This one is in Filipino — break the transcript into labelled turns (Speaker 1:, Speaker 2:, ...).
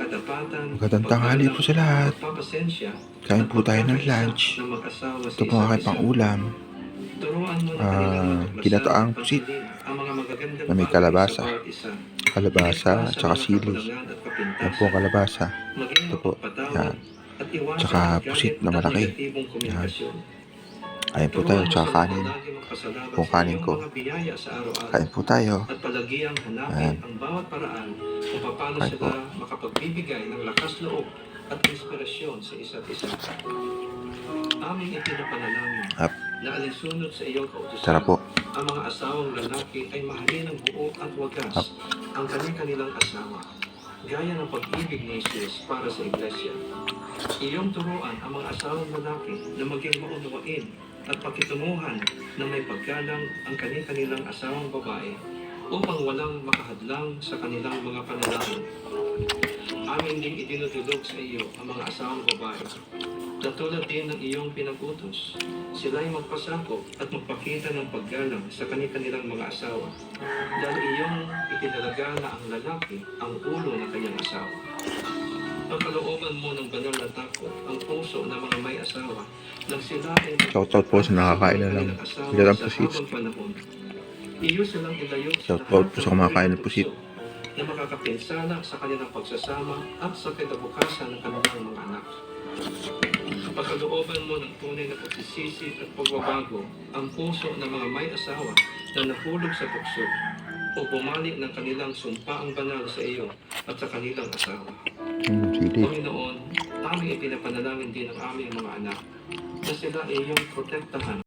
Speaker 1: Magandang tanghali po sa lahat. Kain po tayo ng lunch. Ito po ang aking pang-ulam. Ginataang pusit na may kalabasa at saka sili. Yan po ang kalabasa. Ito po. Yan. Tsaka pusit na malaki. Yan. Kain po tayo. Tsaka kanin. Kung kanin ko. Kain po tayo. Yan. Kain po.
Speaker 2: Makapagbibigay ng lakas loob at inspirasyon sa isa't isa. Aming ipinapanalangin na alinsunod sa iyong kautusan.
Speaker 1: Tara po.
Speaker 2: Ang mga asawang lalaki ay mahalin ng buo at wagas ang kanilang asawa, gaya ng pag-ibig ni Jesus para sa iglesia. Iyong turuan ang mga asawang lalaki na maging maunawain at pakitunguhan na may paggalang ang kanilang asawang babae upang walang makahadlang sa kanilang mga panalangin. Amin ding idinudulog sa iyo ang mga asawang babae na tulad din ng iyong pinag-utos. Sila'y magpasakop at magpakita ng paggalang sa kanilang mga asawa dahil iyong itinalaga na ang lalaki ang ulo ng kanyang asawa. Pagkalooban mo ng banal na takot ang puso ng mga may asawa nang sila ay
Speaker 1: Shoutout po sa nakakain na lang. Ginataang pusit.
Speaker 2: iyo silang ilayo
Speaker 1: Shoutout po sa kumakain ng pusit.
Speaker 2: na makakapinsala sa kanilang pagsasama at sa kinabukasan ng kanilang mga anak. Pagkalooban mo ng tunay na pagsisisi at pagbabago ang puso ng mga may asawa na nahulog sa tukso o bumalik ng kanilang sumpaang banal sa iyo at sa kanilang asawa.
Speaker 1: Sili.
Speaker 2: Panginoon, aming ipinapanalangin din ang aming mga anak na sila ay iyong protektahan